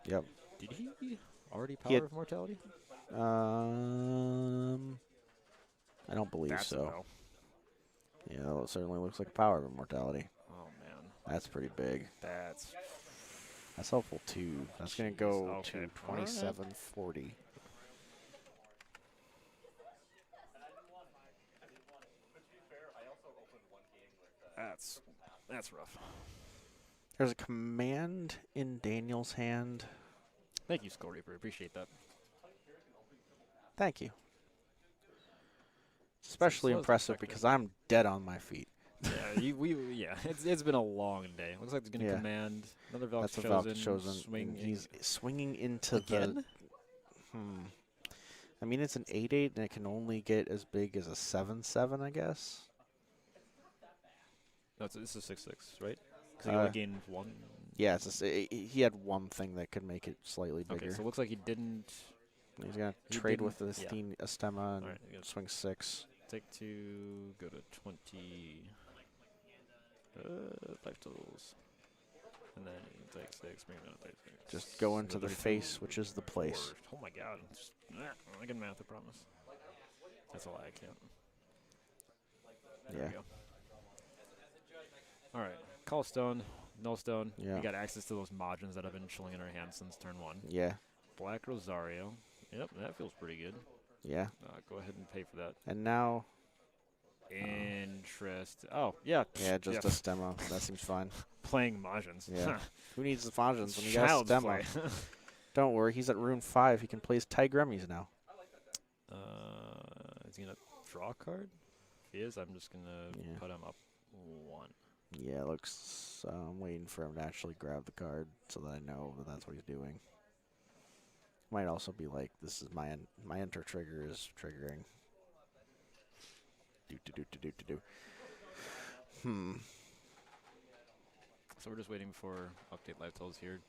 Yep. Did he already Power of Mortality? I don't believe That's so. a no. Yeah, well, it certainly looks like a Power of Immortality. Oh, man. That's pretty big. That's helpful too. That's going to go okay. to 2740. That's rough. There's a command in Daniel's hand. Thank you, Skull Reaper. Appreciate that. Thank you. It's especially impressive because I'm dead on my feet. Yeah, it's been a long day. Looks like there's going to command another Valk's That's a Chosen. Valk's Chosen. Swing He's swinging into again? I mean, it's an 8/8, and it can only get as big as a 7/7, I guess. No, this is 6/6, right? Because he only gained 1. Yeah, he had one thing that could make it slightly bigger. Okay, so it looks like he didn't. He's gonna trade with the Estema and swing 6. Take 2, go to 20. 5 totals. And then you take 6, bring it down to 36. Just go into the face, which is the place. Oh my god. I can math, I promise. That's a lie, I can't. There we go. Alright. Call Stone, Null Stone. Yeah. We got access to those margins that have been chilling in our hands since turn 1. Yeah. Black Rosario. Yep, that feels pretty good. Yeah. Go ahead and pay for that. And now... Interest. Oh, yeah. Yeah, just a Estema. That seems fine. Playing Majins. Yeah. Who needs the Majins when you got Child's Estema? Don't worry, he's at Rune 5. He can play his Tigremis now. Is he going to draw a card? If he is, I'm just going to put him up 1. Yeah, it looks... I'm waiting for him to actually grab the card so that I know that that's what he's doing. Might also be like, this is my enter trigger is triggering. So we're just waiting for update life totals here.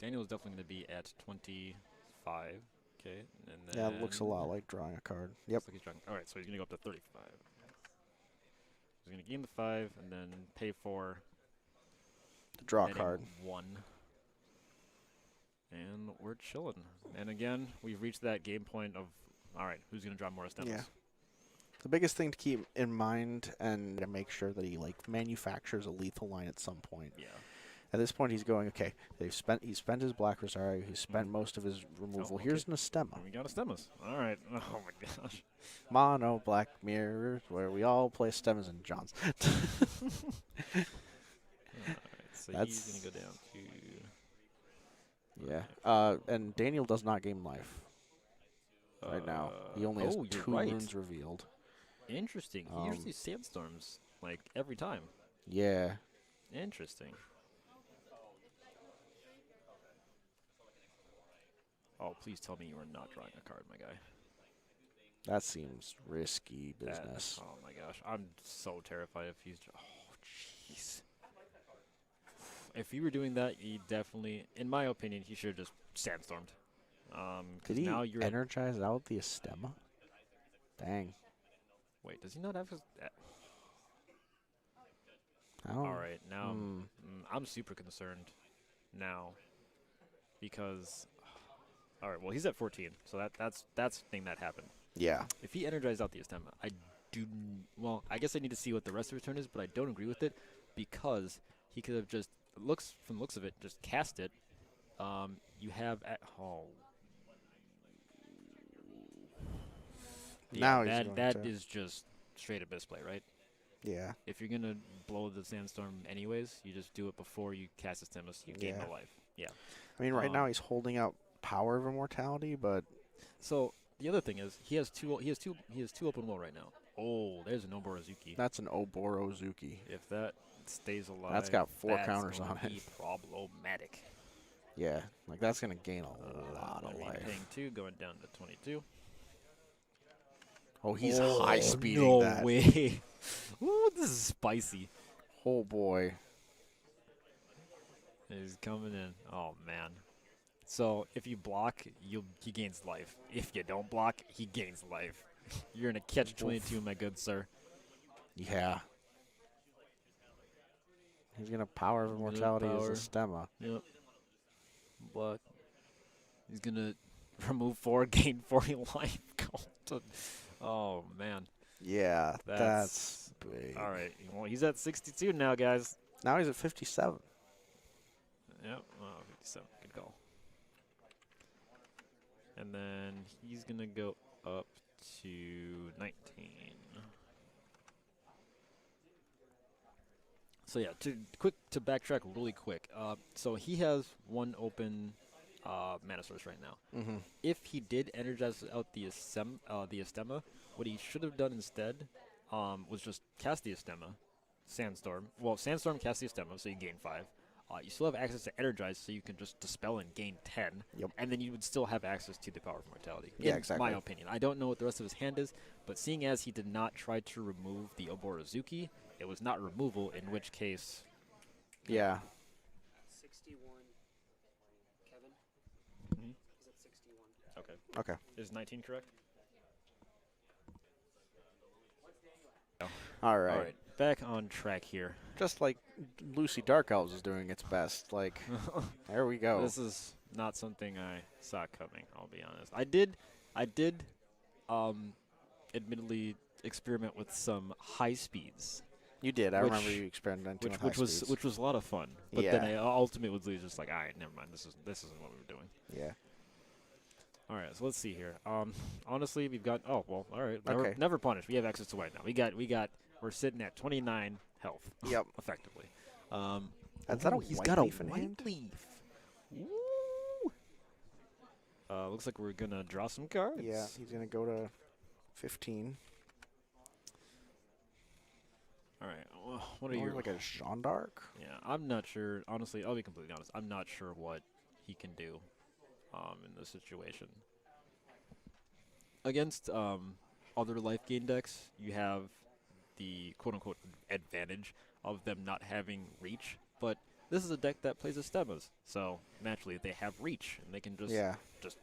Daniel is definitely going to be at 25. Okay, and then yeah, it looks a lot like drawing a card. Yep. Like he's drawing. All right, so he's going to go up to 35. He's going to gain the 5 and then pay for the draw card 1. And we're chilling. And again, we've reached that game point of, all right, who's going to draw more Estemas? Yeah. The biggest thing to keep in mind and to make sure that he like manufactures a lethal line at some point. Yeah. At this point, he's going, okay, he spent his Black Rosario, he spent most of his removal. okay. Here's an Astema. We got a Stemas. All right. Oh, my gosh. Mono Black Mirrors, where we all play Stemas and Johns. All right, so That's- he's going to go down to... Yeah. And Daniel does not gain life right now. He only has you're 2 right. runes revealed. Interesting. He usually sandstorms, like, every time. Yeah. Interesting. Oh, please tell me you are not drawing a card, my guy. That seems risky That- business. oh, my gosh. I'm so terrified if he's... Oh, jeez. If he were doing that, he definitely, in my opinion, he should have just sandstormed. Did Because he now you're... energize out the Astema? Dang. Wait, does he not have his... Oh. All right, now I'm super concerned now because... All right, well, he's at 14, so that's the thing that happened. Yeah. If he energized out the Astema, well, I guess I need to see what the rest of his turn is, but I don't agree with it because he could have just, from the looks of it, just cast it. You have... Now he's that going that to- is just straight up misplay, right? Yeah. If you're gonna blow the sandstorm anyways, you just do it before you cast a Stimulus. You gain Yeah. no life. Yeah. I mean, right now Um, he's holding out Power of Immortality, but So the other thing is he has two open will right now. Oh, there's an Oborozuki. that's an Oborozuki. If that stays alive, That's got 4 that's counters gonna on it. be problematic. Yeah, like that's gonna gain a lot of I mean, life. paying 2, going down to 22. Oh, he's high speeding no that. way. Ooh, this is spicy. Oh boy. He's coming in. Oh man. So if you block, he gains life. If you don't block, he gains life. You're in a catch-22, my good sir. Yeah. He's gonna Power of Immortality power. as a Stemma. Yep. Block. He's gonna remove 4, gain 40 life. Oh man. Yeah, That's- that's big. All right. Well, he's at 62 now, guys. Now he's at 57. Yep. Oh, 57. Good call. And then he's gonna go up to 19. So yeah, to backtrack really quick. So he has 1 open mana source right now. Mm-hmm. If he did energize out the Astema, what he should have done instead was just cast the Astema, Sandstorm. Well, Sandstorm cast the Astema, so you gain 5. You still have access to Energize, so you can just Dispel and gain 10. Yep. And then you would still have access to the Power of Mortality. Yeah, in exactly. my opinion. I don't know what the rest of his hand is, but seeing as he did not try to remove the Oborozuki, it was not removal, in which case... Yeah. 61. Kevin? Mhm. He's at 61. Okay. Okay. Is 19 correct? All right. All right. Back on track here. Just like Lucy Dark Elves is doing its best. Like, there we go. This is not something I saw coming, I'll be honest. I did admittedly experiment with some high speeds, You did. I which- remember you experimenting with which high was speeds. which was a lot of fun. But Yeah. then I ultimately was just like, all right, never mind. This isn't what we were doing. Yeah. All right, so let's see here. Honestly, we've got all right. Okay. Never punish. We have access to white now. We're sitting at 29 health. Yep. Effectively. Is that a he's white got leaf a in white hand? leaf. Woo! Looks like we're gonna draw some cards. Yeah, he's going to go to 15. All right. Well, what are Or your like a Jean d'Arc? Yeah, I'm not sure. Honestly, I'll be completely honest. I'm not sure what he can do in this situation. Against other life gain decks, you have the quote-unquote advantage of them not having reach. But this is a deck that plays Astemas, so naturally they have reach, and they can just Yeah. just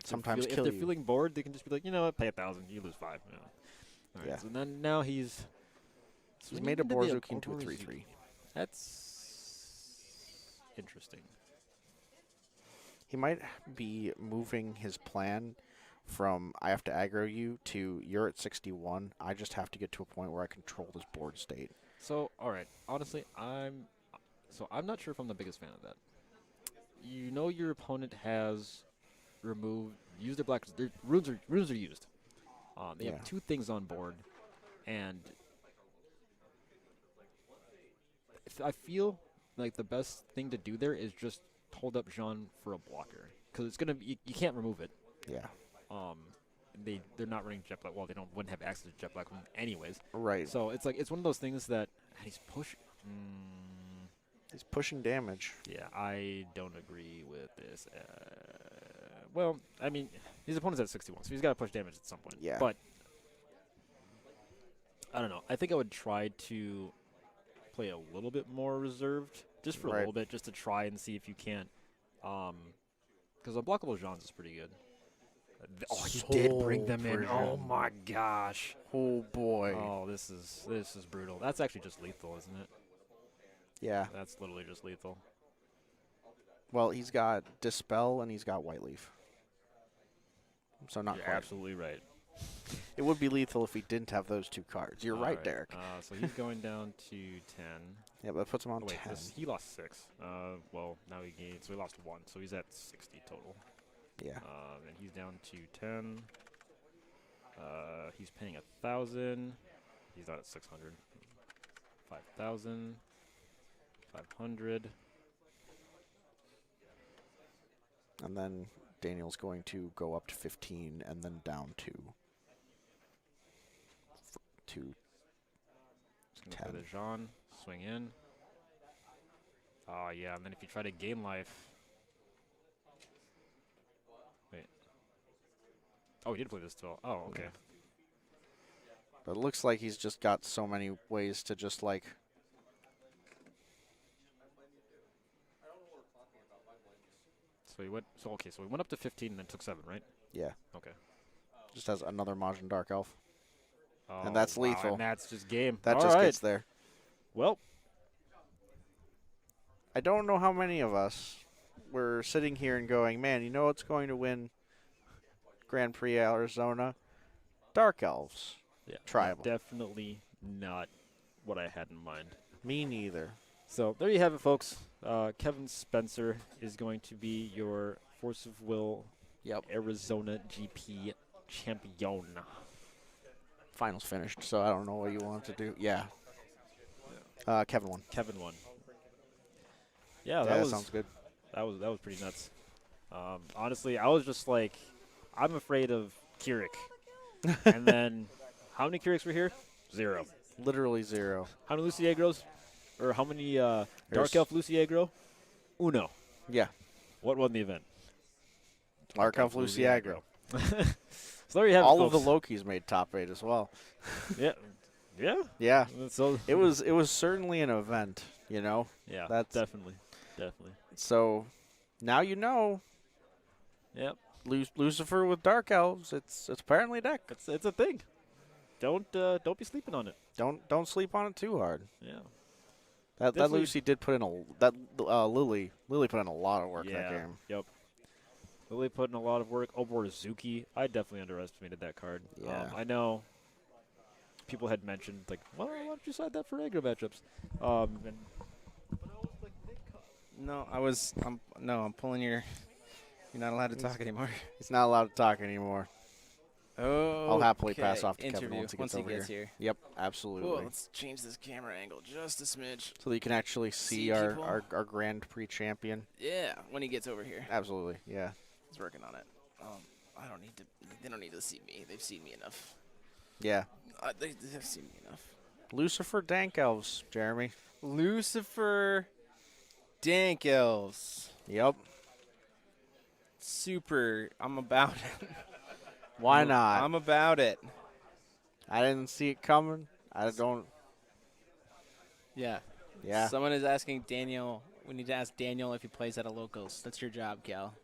Sometimes if kill they're you. feeling bored, they can just be like, you know what, pay 1,000, you lose 5. You know. All right, Yeah. so then now he's He's made a swinging into the Borzuki into a Oborozuki. 3/3. That's interesting. He might be moving his plan from I have to aggro you to you're at 61. I just have to get to a point where I control this board state. So, all right. Honestly, So I'm not sure if I'm the biggest fan of that. You know your opponent has used their black. Their runes are used. They Yeah. have 2 things on board, and I feel like the best thing to do there is just hold up Jean for a blocker, because it's gonna be, you can't remove it. Yeah. They're not running Jet Black. Well, wouldn't have access to Jet Black anyways. Right. So it's like, it's one of those things that he's pushing. He's pushing damage. Yeah, I don't agree with this. Well, I mean, his opponent's at 61, so he's got to push damage at some point. Yeah. But I don't know. I think I would try to play a little bit more reserved, just for a little bit, just to try and see if you can't. Because unblockable Jean's is pretty good. Oh, he did bring them in. Oh my gosh. Oh boy. Oh, this is brutal. That's actually just lethal, isn't it? Yeah. That's literally just lethal. Well, he's got Dispel and he's got White Leaf. So not You're quite. absolutely right. It would be lethal if he didn't have those 2 cards. You're right, Derek. So he's going down to 10. Yeah, that puts him on Oh, wait, 10. he lost 6. Well, now he gained, so he lost 1. So he's at 60 total. Yeah. And he's down to 10. He's paying 1,000. He's not at 600. 5,000. 500. And then Daniel's going to go up to 15 and then down to He's going to play the Jean, swing in. Oh, yeah, and then if you try to gain life. Wait. Oh, he did play this 12. Oh, okay. Yeah. But it looks like he's just got so many ways to just like. So he went. So we went up to 15 and then took 7, right? Yeah. Okay. Just has another Majin Dark Elf. Oh, And that's wow, lethal. And that's just game. That All just right. gets there. Well, I don't know how many of us were sitting here and going, man, you know what's going to win Grand Prix Arizona? Dark Elves. yeah, Tribal. definitely not what I had in mind. Me neither. So there you have it, folks. Kevin Spencer is going to be your Force of Will Arizona GP champion. Finals finished, so I don't know what you want to do. Yeah. Kevin won. Kevin won. Yeah, That sounds good. That was pretty nuts. Honestly, I was just like, I'm afraid of Keurig. And then, how many Keurigs were here? 0. Literally 0. How many Luciagros? Or how many Dark There's- Elf Luciagro? Uno. Yeah. What won the event? Dark Elf Luciagro. So there you have it, All of the folks. Lokis made top 8 as well. Yeah. Yeah. Yeah. So It was certainly an event, you know. Yeah, That's- definitely. So now you know Yep. Lucifer with Dark Elves. It's apparently a deck. It's a thing. Don't be sleeping on it. Don't sleep on it too hard. Yeah. That Definitely- Lucy did put in Lily put in a lot of work in that game. Yep. Lily put in a lot of work. Oborizuki, I definitely underestimated that card. Yeah. I know people had mentioned, like, well, why don't you side that for aggro matchups? And No, I'm pulling your. You're not allowed to talk anymore. He's not allowed to talk anymore. Oh, I'll happily pass off to Kevin interview once he gets over gets here. Yep, absolutely. Whoa, let's change this camera angle just a smidge. So that you can actually see See people? our Grand Prix champion. Yeah, when he gets over here, Absolutely, yeah. he's working on it. I don't need to. They don't need to see me. They've seen me enough. Yeah. They've seen me enough. Lucifer Dank Elves, Jeremy. Lucifer, Dank Elves, Yep. super. I'm about it. Why not? I'm about it. I didn't see it coming. I don't. Yeah. Yeah. Someone is asking Daniel. We need to ask Daniel if he plays at a locals. That's your job, Cal.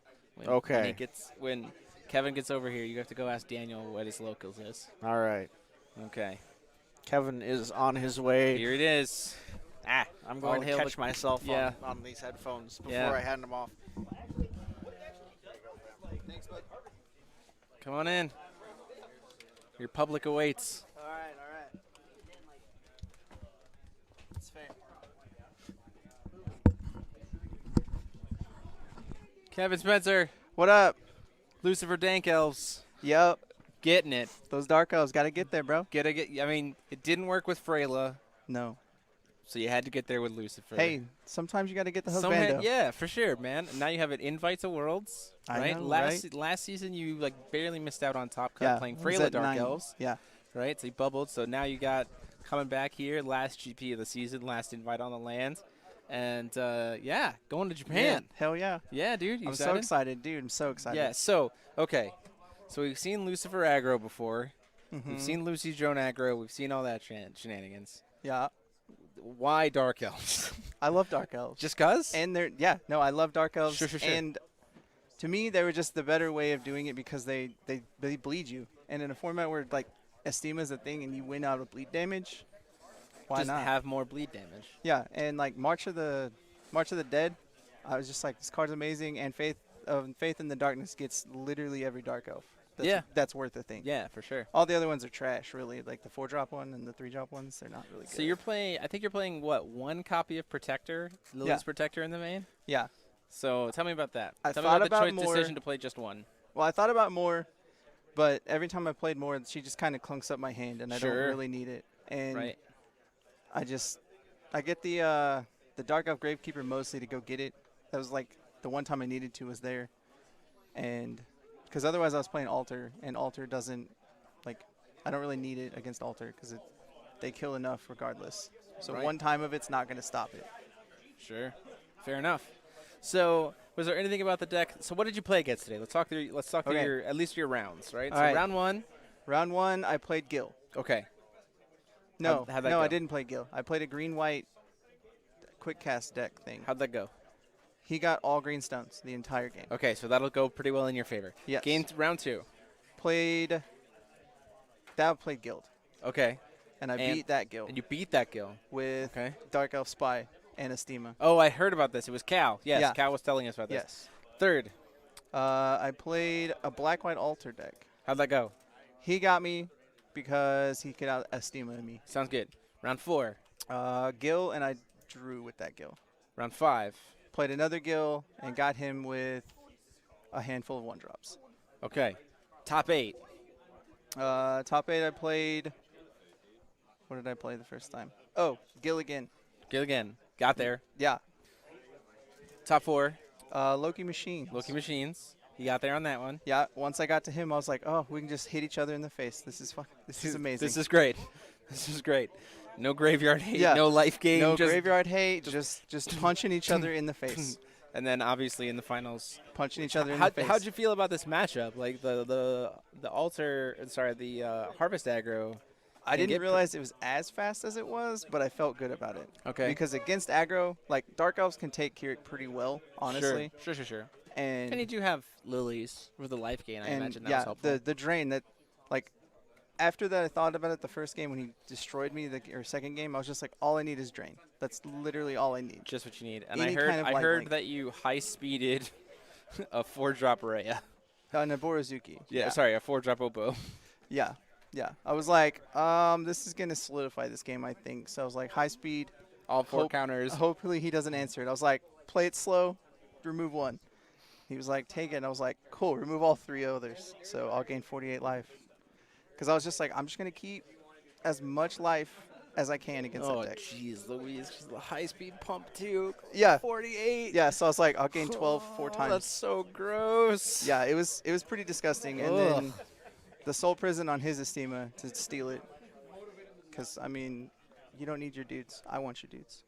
Okay. When Kevin gets over here, you have to go ask Daniel what his locals is. All right. Okay. Kevin is on his way. Here it is. I'm going to hail catch the- myself yeah. on these headphones before Yeah. I hand them off. Come on in. Your public awaits. All right. It's fair. Kevin Spencer, What up? Lucifer Dank Elves, Yep. getting it. Those Dark Elves got to get there, bro. I mean, it didn't work with Freyla, No. so you had to get there with Lucifer. Hey, sometimes you got to get the Some husbando. yeah, for sure, man. And now you have an invite to Worlds, I right? know, Last season you like barely missed out on Top Cut Yeah, playing it was Freyla at Dark 9. Elves, Yeah. right? So you bubbled. So now you got coming back here, last GP of the season, last invite on the land, and yeah, going to Japan. Hell yeah. Yeah, dude, you I'm so excited? excited, dude. I'm so excited. Yeah. So okay, so we've seen Lucifer aggro before. Mhm. We've seen Lucy's drone aggro. We've seen all that shenanigans. Yeah. Why Dark Elves? I love Dark Elves. Just cause? And they're, no, I love Dark Elves. Sure. And to me, they were just the better way of doing it because they bleed you. And in a format where, like, Estima is a thing and you win out of bleed damage, why just not? have more bleed damage. Yeah, and like March of the Dead, I was just like, this card's amazing, and Faith in the Darkness gets literally every Dark Elf. That's worth a thing. Yeah, for sure. All the other ones are trash, really. Like the 4-drop one and the 3-drop ones, they're not really good. So you're playing. I think you're playing what? One copy of Protector, Lily's Yeah. Protector in the main. Yeah. So tell me about that. I Tell me thought about the about more- decision to play just one. Well, I thought about more, but every time I played more, she just kind of clunks up my hand, and I don't Sure. really need it. And Right. I get the Dark Elf Gravekeeper mostly to go get it. That was like the one time I needed to was there, and because otherwise I was playing Altar, and Altar doesn't, like, I don't really need it against Altar because they kill enough regardless. So Right. one time of it's not going to stop it. Sure. Fair enough. So was there anything about the deck? So what did you play against today? Let's talk through Okay. your at least your rounds, right? All so right. round one. Round 1, I played Gil. Okay. No, how'd that no, go? I didn't play Gil. I played a green-white quick cast deck thing. How'd that go? He got all green stones the entire game. Okay, so that'll go pretty well in your favor. Yes. Round 2. Played Guild, Okay. and I And- beat that Guild And you beat that Gil. with Okay. Dark Elf Spy and Estima. Oh, I heard about this. It was Cal. Yes, Yeah. Cal was telling us about this. Yes. Third. I played a black-white altar deck. How'd that go? He got me because he could out Estima me. Sounds good. Round 4. Gil, and I drew with that Gil. Round 5. Played another Gil and got him with a handful of 1-drops. Okay. Top 8. Top 8, I played. What did I play the first time? Oh, Gil again. Gil again. Got there. Yeah. Top 4. Loki Machine. Loki Machines. You got there on that one. Yeah, once I got to him, I was like, oh, we can just hit each other in the face. This is amazing. This is great. This is great. No graveyard hate. Yeah. No life gain. no just graveyard hate, just punching each other in the face. And then obviously in the finals. Punching each other in the face. How'd you feel about this matchup? Like the Harvest Aggro. I can didn't get realize it was as fast as it was, but I felt good about it. Okay. Because against aggro, like, Dark Elves can take Keurig pretty well, honestly. Sure. And And you do have lilies with the life gain. I imagine that was yeah, helpful. the drain that, like, after that I thought about it the first game when he destroyed me, or second game, I was just like, all I need is drain. That's literally all I need. Just what you need. And Any I kind of heard light link. that you high-speeded a 4-drop Raya. Naborozuki. Yeah, sorry, a 4-drop Obo. Yeah. I was like, this is going to solidify this game, I think. So I was like, high speed. All 4 counters. Hopefully he doesn't answer it. I was like, play it slow, remove 1. He was like, take it. And I was like, cool, remove all 3 others. So I'll gain 48 life. Because I was just like, I'm just going to keep as much life as I can against Oh, that deck. jeez, Louise. Just the high-speed pump, too. Yeah. 48. Yeah, so I was like, I'll gain 12 4 Oh, times. that's so gross. Yeah, it was pretty disgusting. And Ugh. then the Soul Prison on his Estima to steal it. Because, I mean, you don't need your dudes. I want your dudes.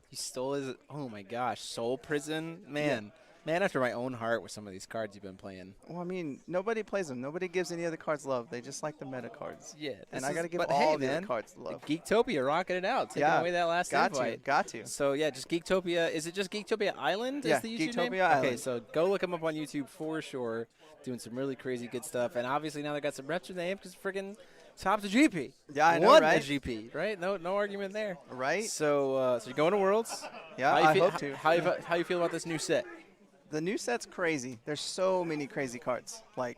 He stole his. Oh my gosh, Soul Prison, man, man after my own heart with some of these cards you've been playing. Well, I mean, nobody plays them. Nobody gives any other cards love. They just like the meta cards. Yeah, And I got to give but all hey, the man, other cards love. Geektopia rocking it out, taking Yeah, away that last invite. Got to. So yeah, just Geektopia. Is it just Geektopia Island? Yeah, is the YouTube Geektopia name? Island. Okay, so go look him up on YouTube for sure. Doing some really crazy good stuff, and obviously now they got some retro names because friggin' top the GP. Yeah, I know, Won right? the GP, right? No argument there. Right? So you're going to Worlds. Yeah, How you I feel- hope to. How you feel about this new set? The new set's crazy. There's so many crazy cards. Like,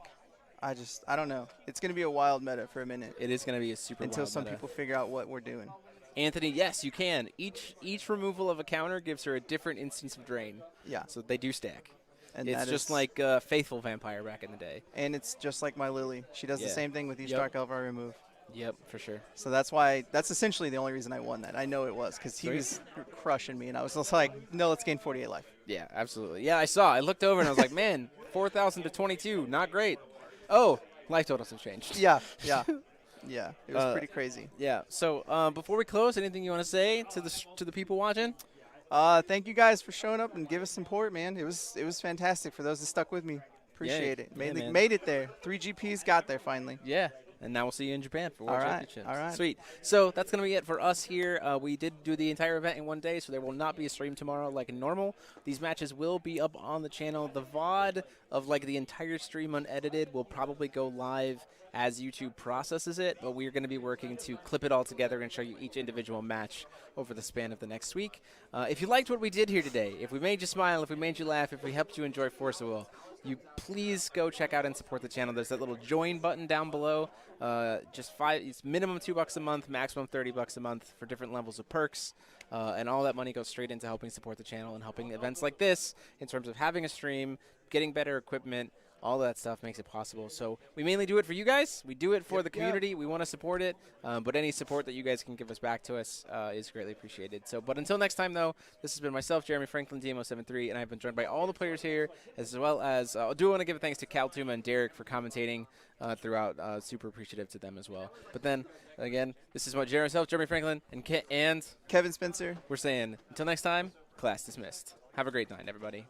I don't know. It's going to be a wild meta for a minute. It is going to be a super Until wild some meta. people figure out what we're doing. Anthony, yes, you can. Each removal of a counter gives her a different instance of drain. Yeah. So they do stack. And It's that just is- like Faithful Vampire back in the day. and it's just like my Lily. She does the Yeah. same thing with each Yep. Dark Elf I remove. Yep, for sure. So that's essentially the only reason I won that. I know it was because he Sweet. was crushing me, and I was just like, no, let's gain 48 life. Yeah, absolutely. Yeah, I saw. I looked over and I was like, man, 4,000 to 22, not great. Oh, life totals have changed. Yeah, yeah, yeah. It was Uh, pretty crazy. Yeah. So before we close, anything you want to say to the people watching? Thank you guys for showing up and give us support, man. It was fantastic for those that stuck with me. Appreciate it. Yeah, man. Made it there. 3 GPs got there finally. Yeah. And now we'll see you in Japan for World All right, Championships. all right. Sweet. So that's going to be it for us here. We did do the entire event in one day, so there will not be a stream tomorrow like normal. These matches will be up on the channel. The VOD of like the entire stream unedited will probably go live as YouTube processes it, but we're going to be working to clip it all together and show you each individual match over the span of the next week. If you liked what we did here today, if we made you smile, if we made you laugh, if we helped you enjoy Force of Will, you please go check out and support the channel. There's that little join button down below. It's minimum $2 a month, maximum $30 a month for different levels of perks. And all that money goes straight into helping support the channel and helping events like this in terms of having a stream, getting better equipment. All that stuff makes it possible. So we mainly do it for you guys. We do it for the community. We want to support it. But any support that you guys can give us back to us is greatly appreciated. So, but until next time, though, this has been myself, Jeremy Franklin, DMO73, and I've been joined by all the players here, as well as I do want to give thanks to Cal Tuma and Derek for commentating throughout. Super appreciative to them as well. But then, again, this is myself, Jeremy Franklin, and Kevin Spencer. we're saying, until next time, class dismissed. Have a great night, everybody.